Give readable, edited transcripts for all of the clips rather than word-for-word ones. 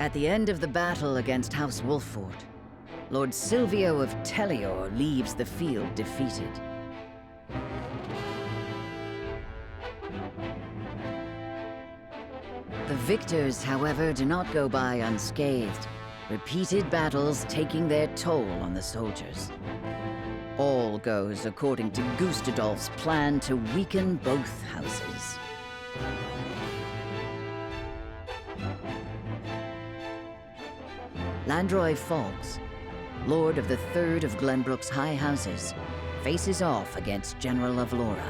At the end of the battle against House Wolffort, Lord Silvio of Tellior leaves the field defeated. The victors, however, do not go by unscathed, repeated battles taking their toll on the soldiers. All goes according to Gustadolf's plan to weaken both houses. Landroy Fawkes, Lord of the Third of Glenbrook's High Houses, faces off against General of Laura.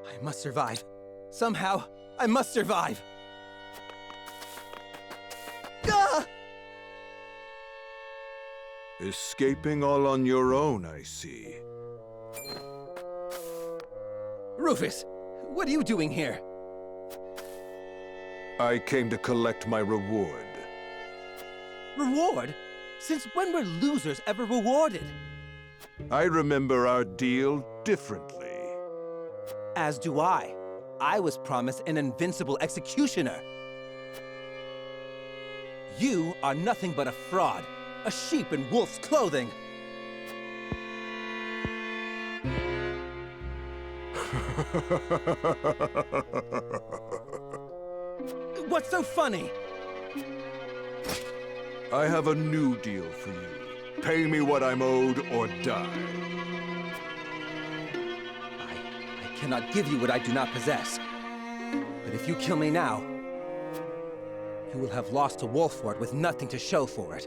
I must survive. Somehow, I must survive! Ah! Escaping all on your own, I see. Rufus, what are you doing here? I came to collect my reward. Reward? Since when were losers ever rewarded? I remember our deal differently. As do I. I was promised an invincible executioner. You are nothing but a fraud, a sheep in wolf's clothing. What's so funny? I have a new deal for you. Pay me what I'm owed or die. I cannot give you what I do not possess. But if you kill me now, you will have lost to Wolffort with nothing to show for it.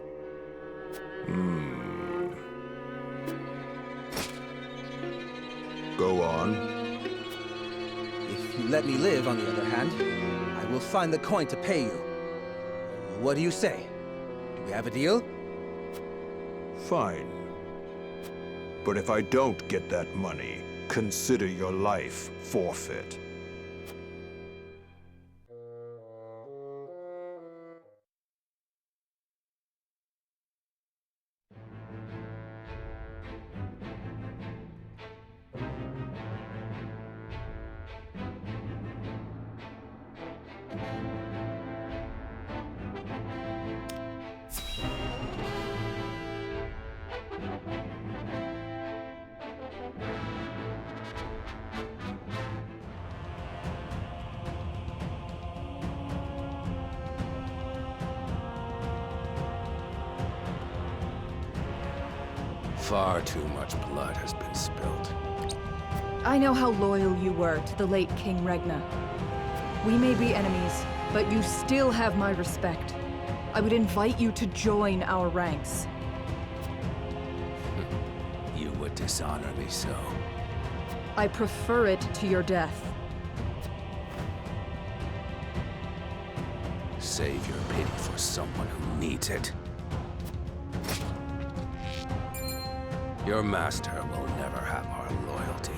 Go on. If you let me live, on the other hand, I will find the coin to pay you. What do you say? Do we have a deal? Fine. But if I don't get that money, consider your life forfeit. Far too much blood has been spilled. I know how loyal you were to the late King Regna. We may be enemies, but you still have my respect. I would invite you to join our ranks. You would dishonor me so. I prefer it to your death. Save your pity for someone who needs it. Your master will never have our loyalty,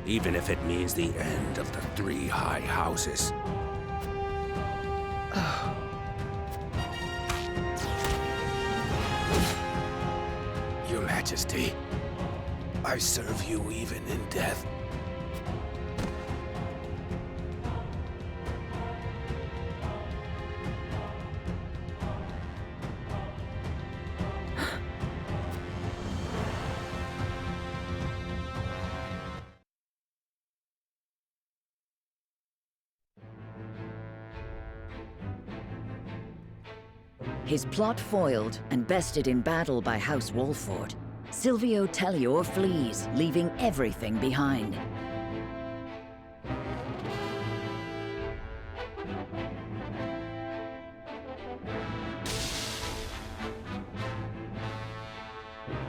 even if it means the end of the three high houses. Your Majesty, I serve you even in death. His plot foiled and bested in battle by House Wolffort, Silvio Tellior flees, leaving everything behind.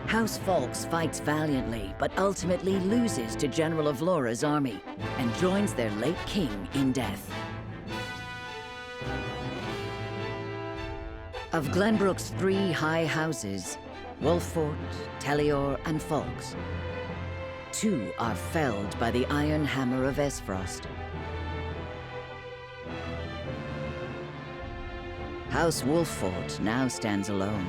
House Fawkes fights valiantly, but ultimately loses to General of Laura's army, and joins their late king in death. Of Glenbrook's three high houses, Wolffort, Tellior, and Fawkes, two are felled by the iron hammer of Esfrost. House Wolffort now stands alone,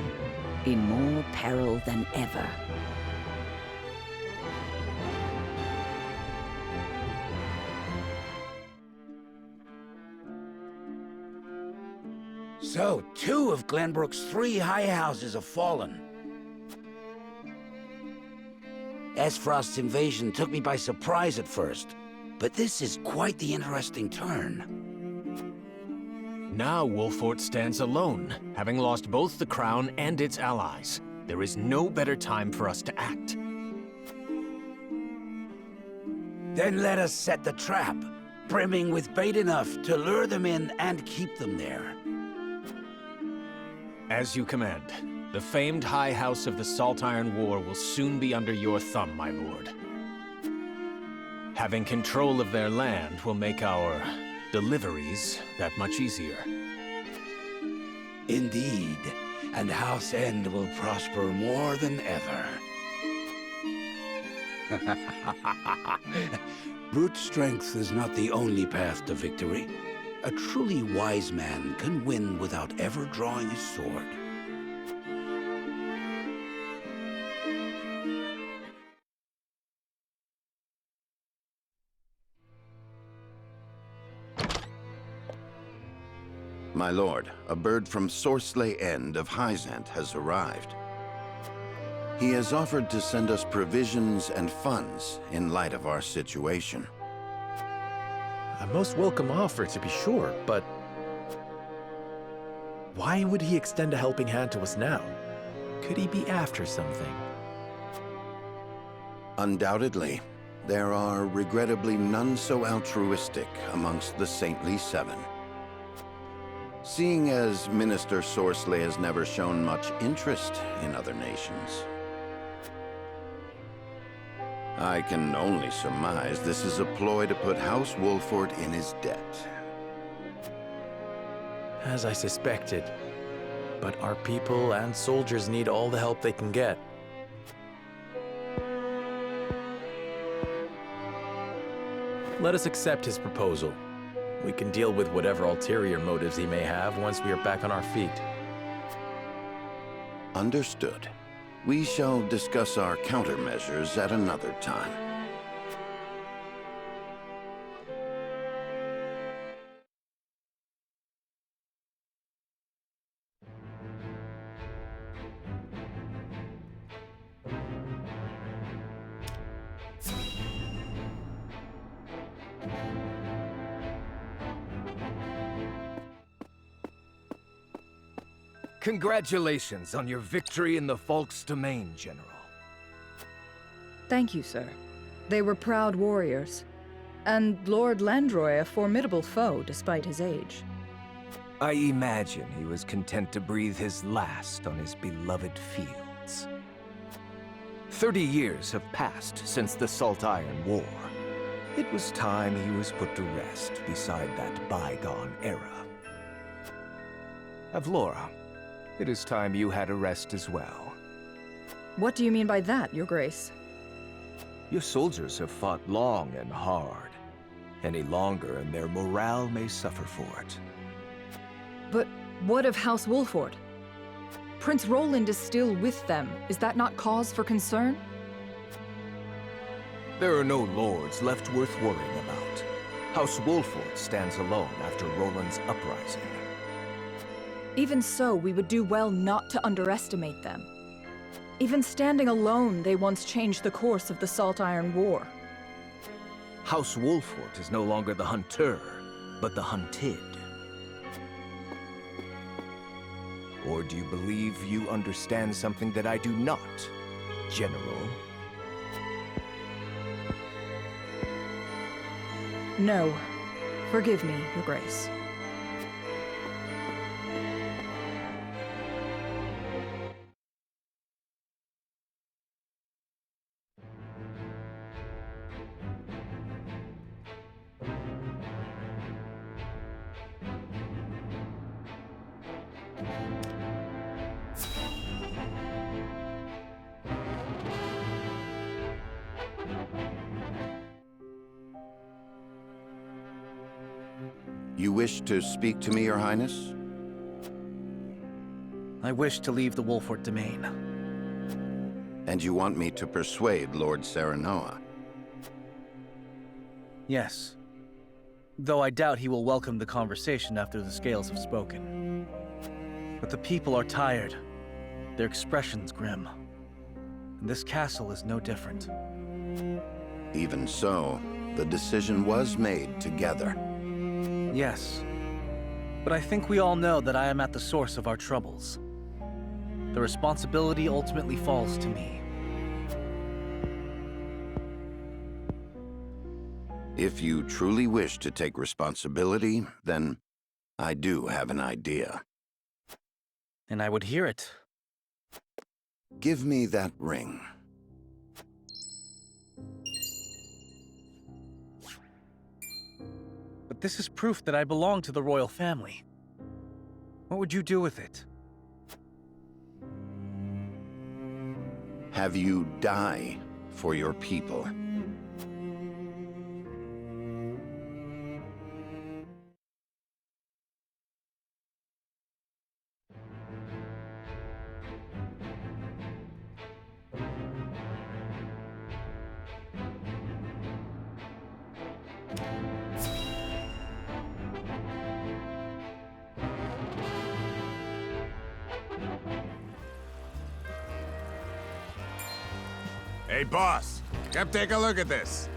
in more peril than ever. So, 2 of Glenbrook's 3 high houses have fallen. Esfrost's invasion took me by surprise at first, but this is quite the interesting turn. Now Wolffort stands alone, having lost both the crown and its allies. There is no better time for us to act. Then let us set the trap, brimming with bait enough to lure them in and keep them there. As you command. The famed High House of the Salt Iron War will soon be under your thumb, my lord. Having control of their land will make our deliveries that much easier. Indeed, and House End will prosper more than ever. Brute strength is not the only path to victory. A truly wise man can win without ever drawing his sword. My lord, a bird from Sorsley End of Hyzant has arrived. He has offered to send us provisions and funds in light of our situation. A most welcome offer, to be sure, but why would he extend a helping hand to us now? Could he be after something? Undoubtedly, there are regrettably none so altruistic amongst the Saintly Seven. Seeing as Minister Sorsley has never shown much interest in other nations, I can only surmise this is a ploy to put House Wolffort in his debt. As I suspected. But our people and soldiers need all the help they can get. Let us accept his proposal. We can deal with whatever ulterior motives he may have once we are back on our feet. Understood. We shall discuss our countermeasures at another time. Congratulations on your victory in the Falk's domain, General. Thank you, sir. They were proud warriors. And Lord Landroy a formidable foe, despite his age. I imagine he was content to breathe his last on his beloved fields. 30 years have passed since the Salt Iron War. It was time he was put to rest beside that bygone era. Avlora, it is time you had a rest as well. What do you mean by that, Your Grace? Your soldiers have fought long and hard. Any longer and their morale may suffer for it. But what of House Wolffort? Prince Roland is still with them. Is that not cause for concern? There are no lords left worth worrying about. House Wolffort stands alone after Roland's uprising. Even so, we would do well not to underestimate them. Even standing alone, they once changed the course of the Salt Iron War. House Wolffort is no longer the hunter, but the hunted. Or do you believe you understand something that I do not, General? No. Forgive me, Your Grace. You wish to speak to me, Your Highness? I wish to leave the Wolfort domain. And you want me to persuade Lord Serenoa? Yes. Though I doubt he will welcome the conversation after the scales have spoken. But the people are tired. Their expressions grim. And this castle is no different. Even so, the decision was made together. Yes. But I think we all know that I am at the source of our troubles. The responsibility ultimately falls to me. If you truly wish to take responsibility, then I do have an idea. And I would hear it. Give me that ring. But this is proof that I belong to the royal family. What would you do with it? Have you die for your people. Hey, boss! Come take a look at this!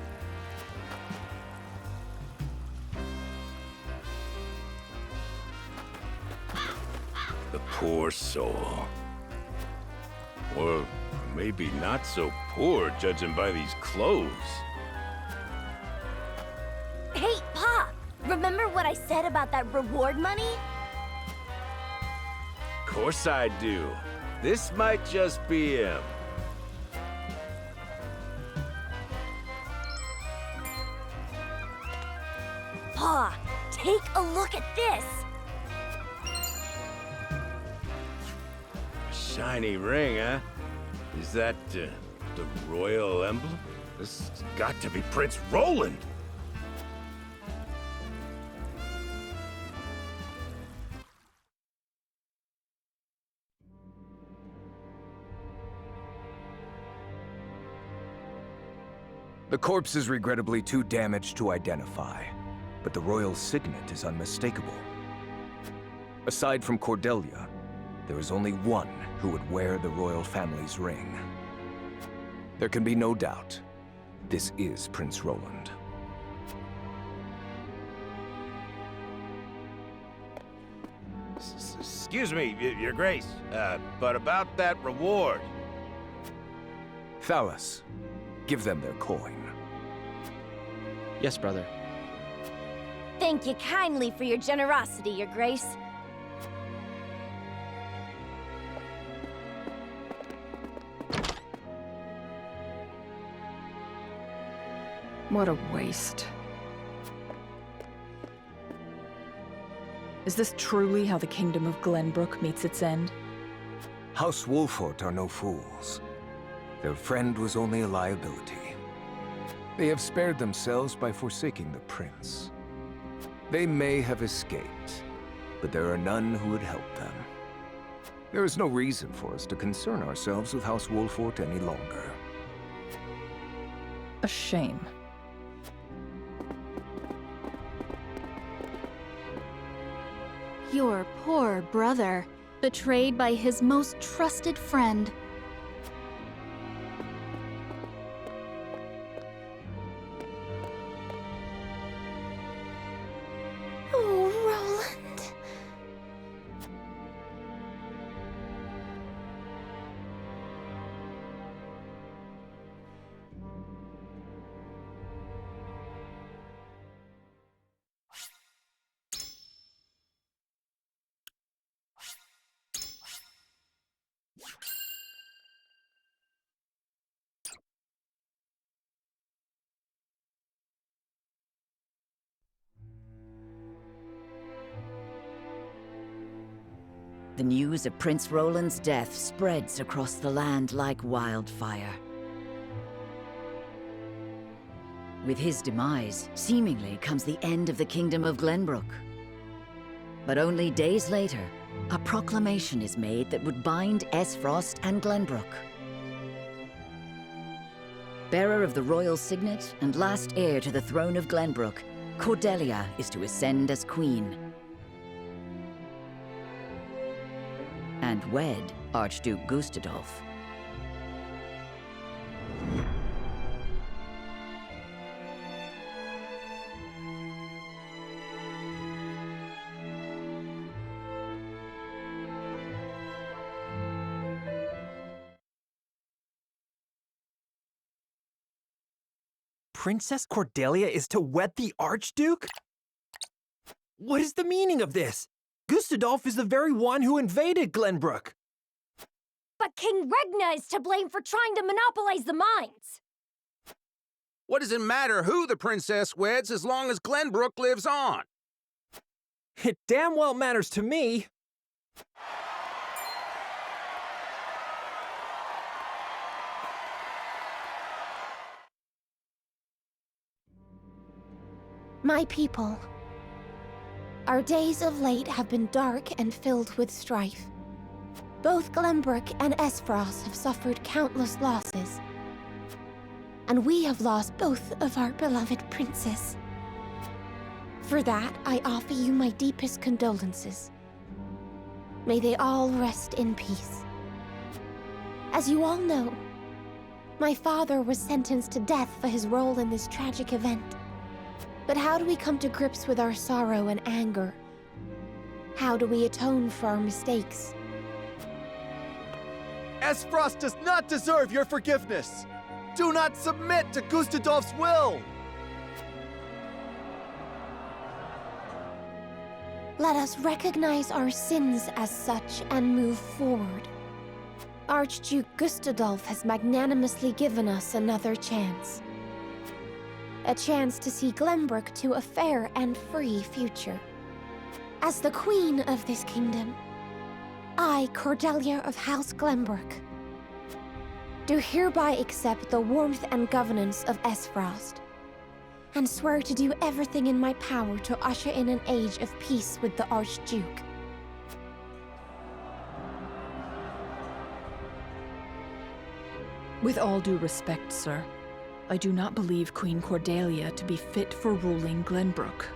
The poor soul. Or maybe not so poor, judging by these clothes. Hey, Pa! Remember what I said about that reward money? Of course I do. This might just be him. Pa, take a look at this! Shiny ring, huh? Is that, the royal emblem? This has got to be Prince Roland! The corpse is regrettably too damaged to identify, but the royal signet is unmistakable. Aside from Cordelia, there is only one who would wear the royal family's ring. There can be no doubt, this is Prince Roland. Excuse me, Your Grace, but about that reward. Thalas, give them their coin. Yes, brother. Thank you kindly for your generosity, Your Grace. What a waste. Is this truly how the Kingdom of Glenbrook meets its end? House Wolfort are no fools. Their friend was only a liability. They have spared themselves by forsaking the prince. They may have escaped, but there are none who would help them. There is no reason for us to concern ourselves with House Wolfort any longer. A shame. Your poor brother, betrayed by his most trusted friend. Oh, Roland. The news of Prince Roland's death spreads across the land like wildfire. With his demise, seemingly comes the end of the Kingdom of Glenbrook. But only days later, a proclamation is made that would bind Esfrost and Glenbrook. Bearer of the royal signet and last heir to the throne of Glenbrook, Cordelia is to ascend as queen and wed Archduke Gustadolf. Princess Cordelia is to wed the Archduke? What is the meaning of this? Gustadolf is the very one who invaded Glenbrook. But King Regna is to blame for trying to monopolize the mines. What does it matter who the princess weds as long as Glenbrook lives on? It damn well matters to me. My people, our days of late have been dark and filled with strife. Both Glenbrook and Esfrost have suffered countless losses, and we have lost both of our beloved princes. For that, I offer you my deepest condolences. May they all rest in peace. As you all know, my father was sentenced to death for his role in this tragic event. But how do we come to grips with our sorrow and anger? How do we atone for our mistakes? Esfrost does not deserve your forgiveness! Do not submit to Gustadolf's will! Let us recognize our sins as such and move forward. Archduke Gustadolf has magnanimously given us another chance. A chance to see Glenbrook to a fair and free future. As the queen of this kingdom, I, Cordelia of House Glenbrook, do hereby accept the warmth and governance of Esfrost, and swear to do everything in my power to usher in an age of peace with the Archduke. With all due respect, sir, I do not believe Queen Cordelia to be fit for ruling Glenbrook.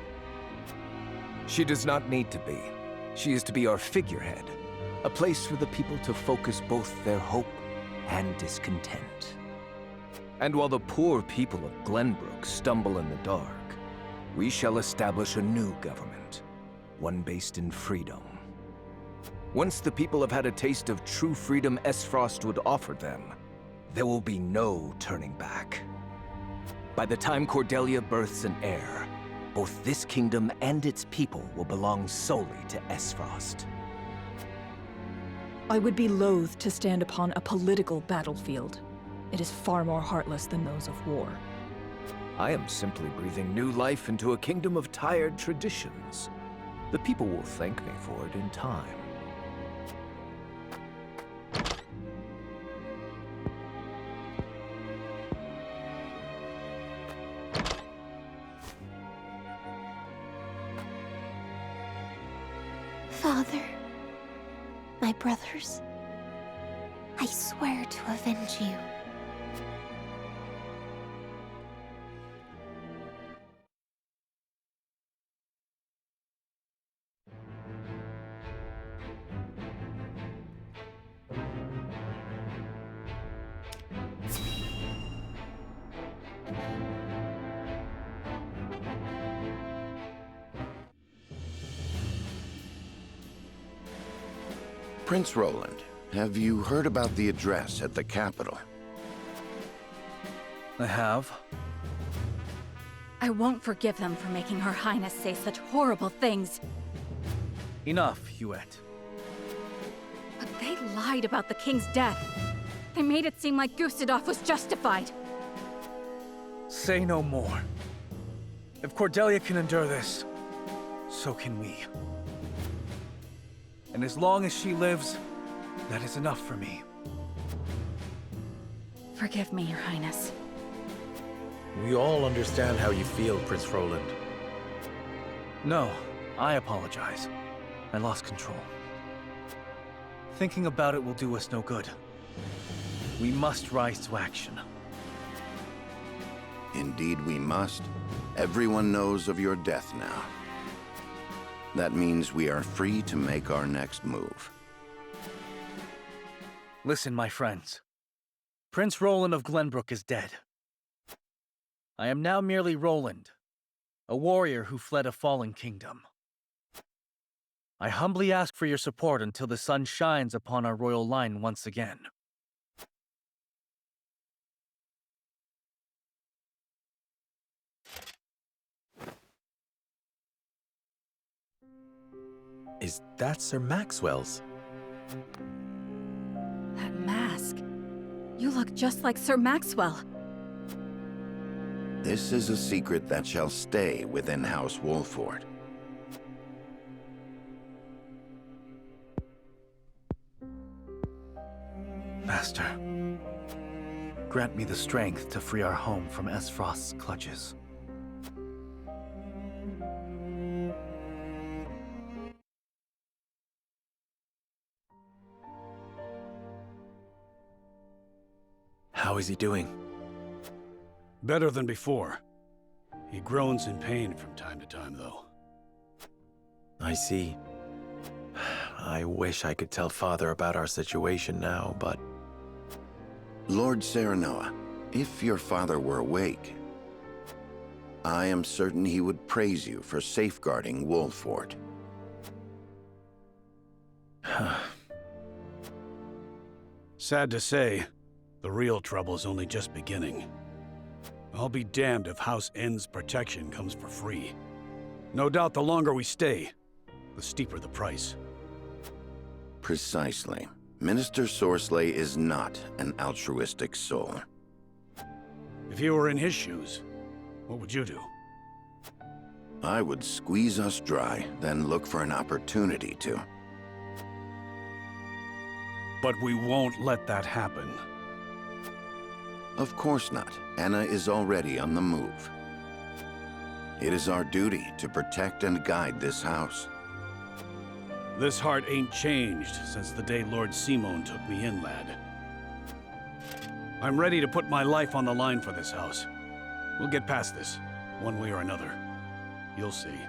She does not need to be. She is to be our figurehead, a place for the people to focus both their hope and discontent. And while the poor people of Glenbrook stumble in the dark, we shall establish a new government, one based in freedom. Once the people have had a taste of true freedom Esfrost would offer them, there will be no turning back. By the time Cordelia births an heir, both this kingdom and its people will belong solely to Esfrost. I would be loath to stand upon a political battlefield. It is far more heartless than those of war. I am simply breathing new life into a kingdom of tired traditions. The people will thank me for it in time. Father, my brothers, I swear to avenge you. Prince Roland, have you heard about the address at the capital? I have. I won't forgive them for making Her Highness say such horrible things. Enough, Huette. But they lied about the king's death. They made it seem like Gustadolf was justified. Say no more. If Cordelia can endure this, so can we. And as long as she lives, that is enough for me. Forgive me, Your Highness. We all understand how you feel, Prince Roland. No, I apologize. I lost control. Thinking about it will do us no good. We must rise to action. Indeed we must. Everyone knows of your death now. That means we are free to make our next move. Listen, my friends. Prince Roland of Glenbrook is dead. I am now merely Roland, a warrior who fled a fallen kingdom. I humbly ask for your support until the sun shines upon our royal line once again. Is that Sir Maxwell's? That mask. You look just like Sir Maxwell. This is a secret that shall stay within House Wolford. Master, grant me the strength to free our home from Esfrost's clutches. How is he doing? Better than before. He groans in pain from time to time, though. I see. I wish I could tell Father about our situation now, but... Lord Serenoa, if your father were awake, I am certain he would praise you for safeguarding Wolford. Sad to say, the real trouble's only just beginning. I'll be damned if House N's protection comes for free. No doubt the longer we stay, the steeper the price. Precisely. Minister Sorsley is not an altruistic soul. If you were in his shoes, what would you do? I would squeeze us dry, then look for an opportunity to. But we won't let that happen. Of course not. Anna is already on the move. It is our duty to protect and guide this house. This heart ain't changed since the day Lord Simon took me in, lad. I'm ready to put my life on the line for this house. We'll get past this, one way or another. You'll see.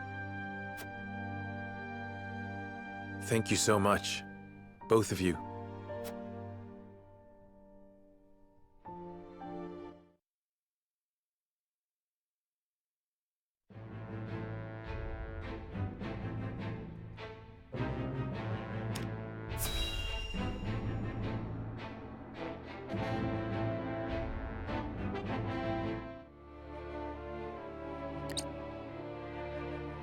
Thank you so much, both of you.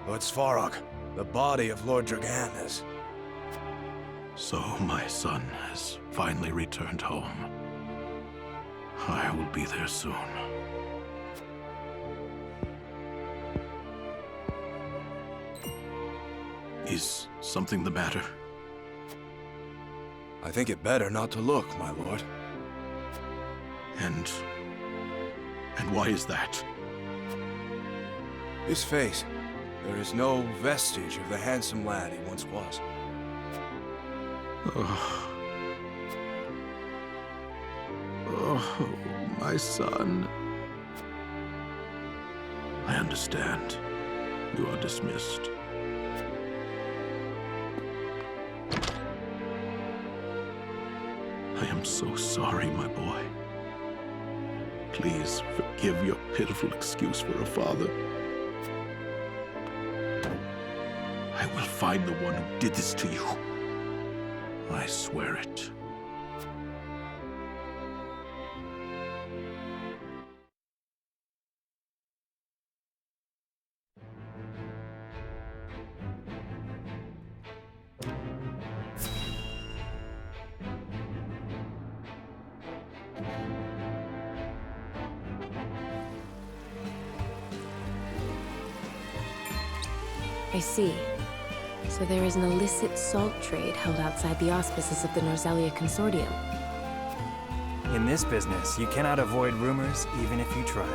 Lord Svarog, the body of Lord Dragan is... So my son has finally returned home. I will be there soon. Is something the matter? I think it better not to look, my lord. And why is that? His face. There is no vestige of the handsome lad he once was. Oh, my son. I understand. You are dismissed. I am so sorry, my boy. Please forgive your pitiful excuse for a father. I will find the one who did this to you. I swear it. I see. So there is an illicit salt trade held outside the auspices of the Norzelia Consortium. In this business, you cannot avoid rumors even if you try.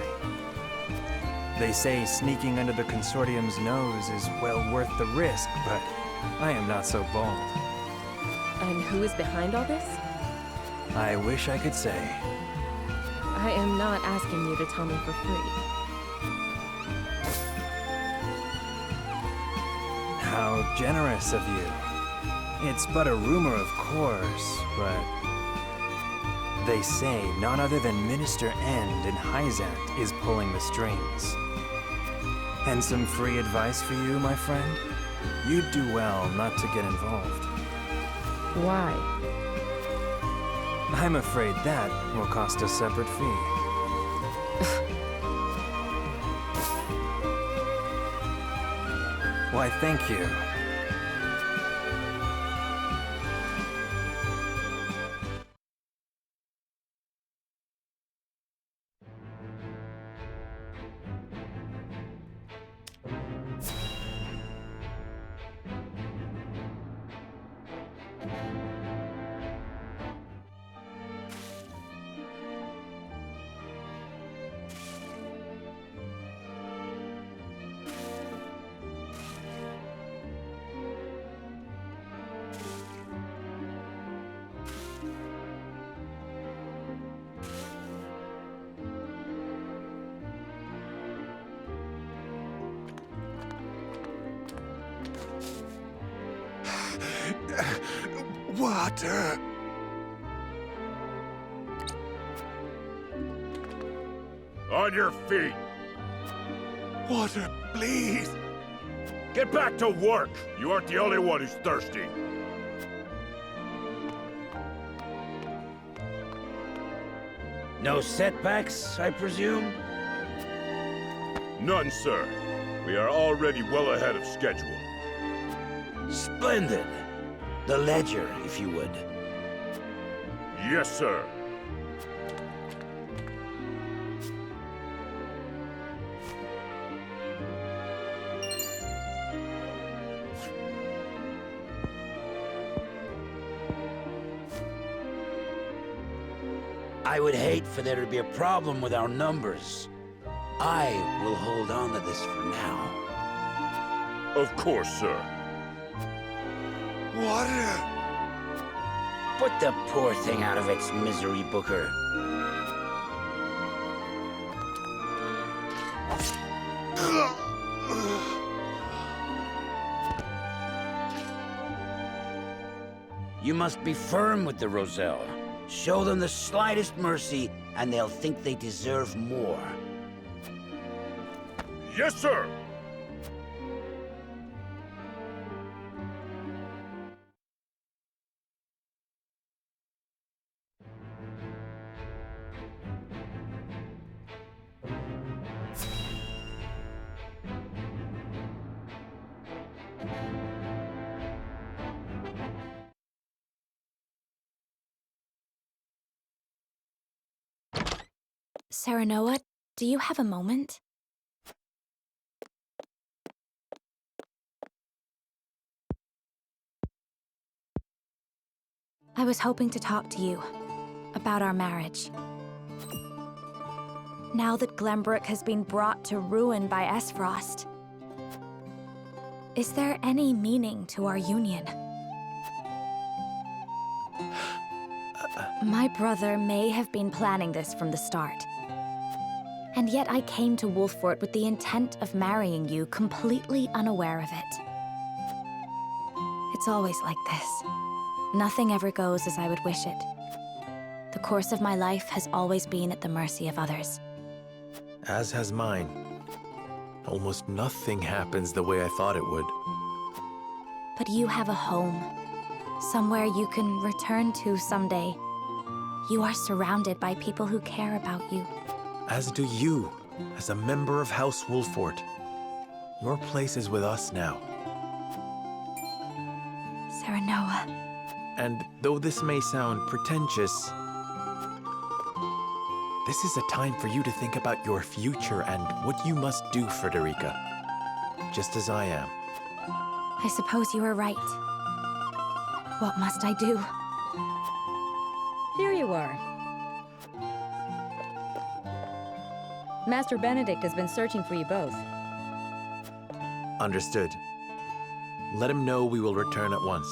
They say sneaking under the Consortium's nose is well worth the risk, but I am not so bold. And who is behind all this? I wish I could say. I am not asking you to tell me for free. How generous of you. It's but a rumor, of course, but... They say none other than Minister End in Hyzant is pulling the strings. And some free advice for you, my friend? You'd do well not to get involved. Why? I'm afraid that will cost a separate fee. Why, thank you. Water! On your feet! Water, please! Get back to work! You aren't the only one who's thirsty. No setbacks, I presume? None, sir. We are already well ahead of schedule. Splendid. The ledger, if you would. Yes, sir. I would hate for there to be a problem with our numbers. I will hold on to this for now. Of course, sir. Water! Put the poor thing out of its misery, Booker. You must be firm with the Roselle. Show them the slightest mercy, and they'll think they deserve more. Yes, sir! Serenoa, do you have a moment? I was hoping to talk to you about our marriage. Now that Glenbrook has been brought to ruin by Esfrost, is there any meaning to our union? My brother may have been planning this from the start. And yet I came to Wolffort with the intent of marrying you, completely unaware of it. It's always like this. Nothing ever goes as I would wish it. The course of my life has always been at the mercy of others. As has mine. Almost nothing happens the way I thought it would. But you have a home. Somewhere you can return to someday. You are surrounded by people who care about you. As do you, as a member of House Wolffort. Your place is with us now. Serenoa. And though this may sound pretentious, this is a time for you to think about your future and what you must do, Frederica. Just as I am. I suppose you are right. What must I do? Here you are. Master Benedict has been searching for you both. Understood. Let him know we will return at once.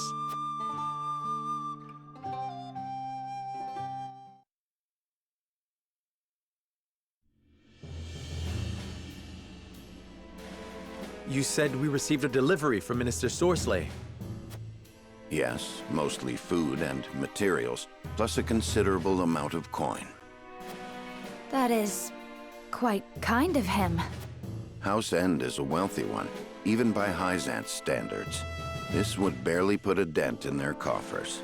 You said we received a delivery from Minister Sorsley. Yes, mostly food and materials, plus a considerable amount of coin. That is quite kind of him. House End is a wealthy one, even by Hyzant's standards. This would barely put a dent in their coffers.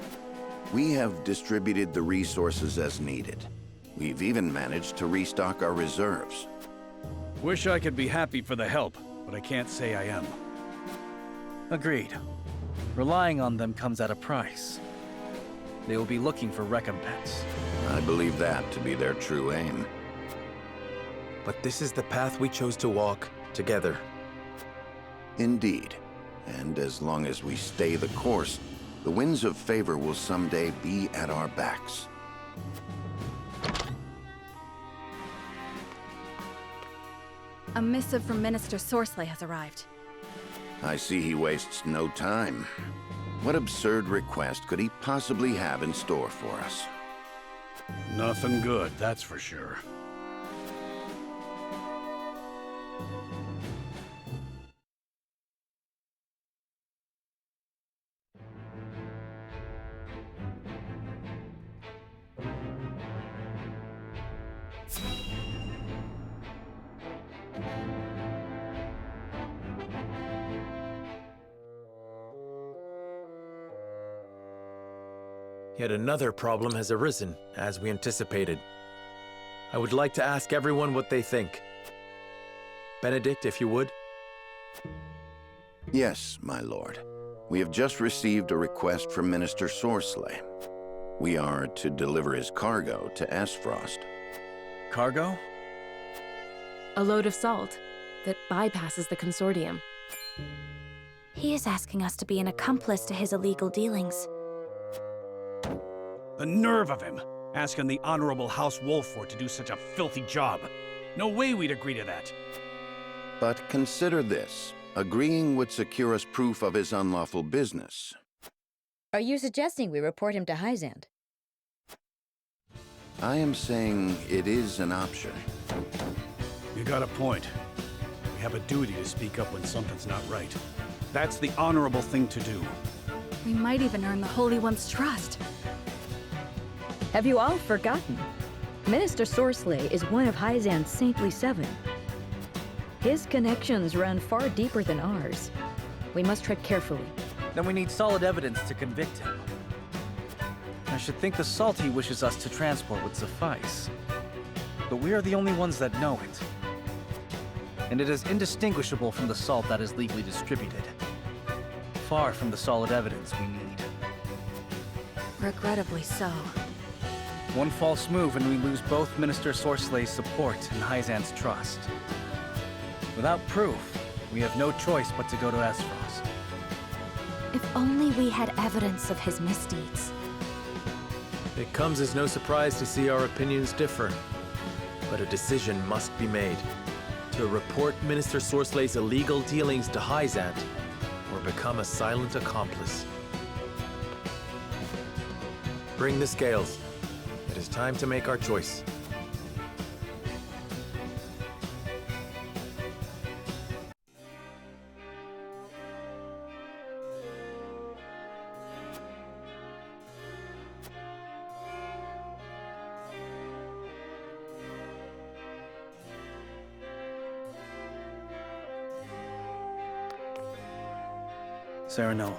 We have distributed the resources as needed. We've even managed to restock our reserves. Wish I could be happy for the help, but I can't say I am. Agreed. Relying on them comes at a price. They will be looking for recompense. I believe that to be their true aim. But this is the path we chose to walk together. Indeed. And as long as we stay the course, the winds of favor will someday be at our backs. A missive from Minister Sorsley has arrived. I see he wastes no time. What absurd request could he possibly have in store for us? Nothing good, that's for sure. Yet another problem has arisen, as we anticipated. I would like to ask everyone what they think. Benedict, if you would. Yes, my lord. We have just received a request from Minister Sorsley. We are to deliver his cargo to Esfrost. Cargo? A load of salt that bypasses the consortium. He is asking us to be an accomplice to his illegal dealings. The nerve of him! Asking the Honorable House Wolford to do such a filthy job. No way we'd agree to that. But consider this. Agreeing would secure us proof of his unlawful business. Are you suggesting we report him to Hyzant? I am saying it is an option. You got a point. We have a duty to speak up when something's not right. That's the honorable thing to do. We might even earn the Holy One's trust. Have you all forgotten? Minister Sorsley is one of Hyzant's saintly seven. His connections run far deeper than ours. We must tread carefully. Then we need solid evidence to convict him. I should think the salt he wishes us to transport would suffice. But we are the only ones that know it. And it is indistinguishable from the salt that is legally distributed. Far from the solid evidence we need. Regrettably so. One false move and we lose both Minister Sorsley's support and Hyzant's trust. Without proof, we have no choice but to go to Esfrost. If only we had evidence of his misdeeds. It comes as no surprise to see our opinions differ. But a decision must be made. To report Minister Sorsley's illegal dealings to Hyzant, or become a silent accomplice. Bring the scales. It is time to make our choice. Serenoa.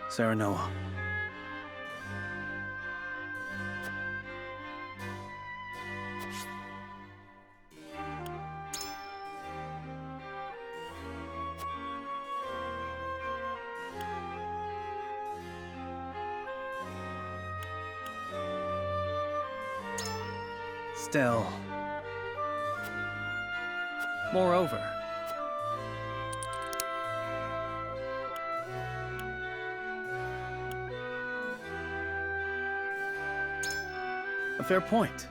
Serenoa. Still. Moreover, a fair point.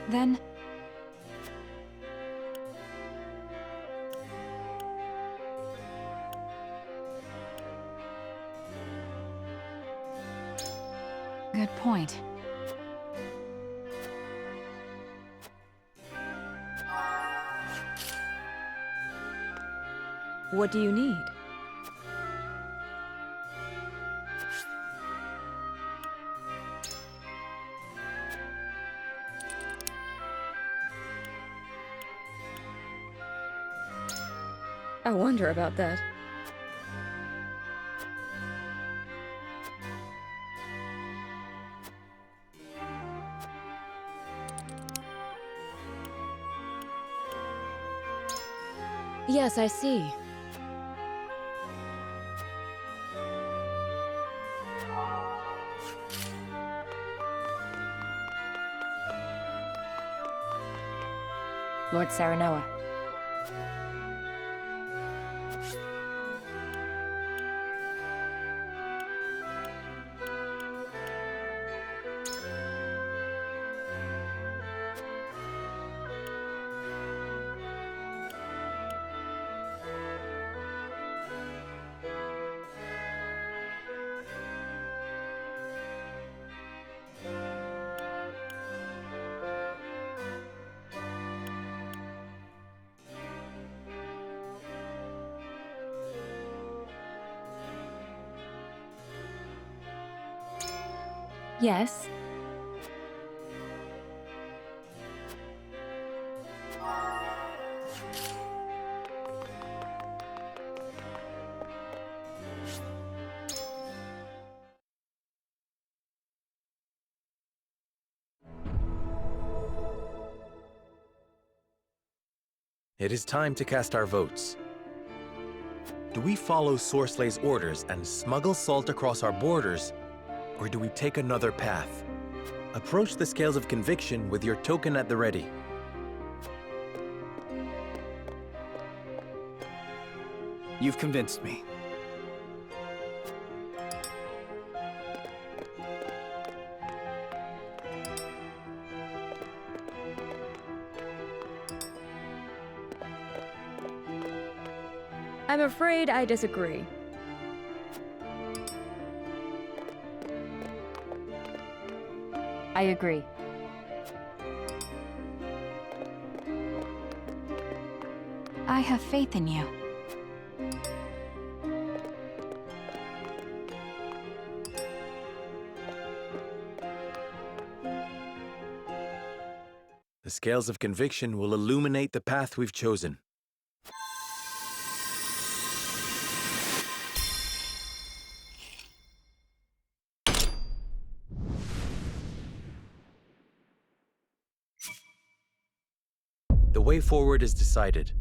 Then... Good point. What do you need? I wonder about that. Yes, I see. Lord Serenoa. Yes? It is time to cast our votes. Do we follow Sorslay's orders and smuggle salt across our borders, or do we take another path? Approach the scales of conviction with your token at the ready. You've convinced me. I'm afraid I disagree. I agree. I have faith in you. The scales of conviction will illuminate the path we've chosen. The way forward is decided.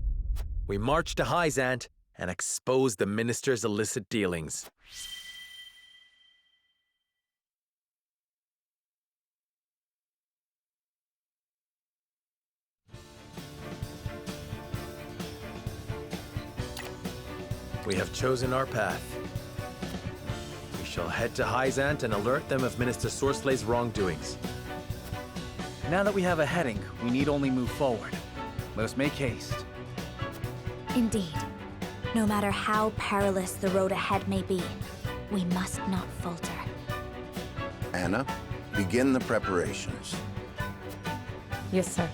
We march to Hyzant and expose the minister's illicit dealings. We have chosen our path. We shall head to Hyzant and alert them of Minister Sorslay's wrongdoings. Now that we have a heading, we need only move forward. Let us make haste. Indeed. No matter how perilous the road ahead may be, we must not falter. Anna, begin the preparations. Yes, sir.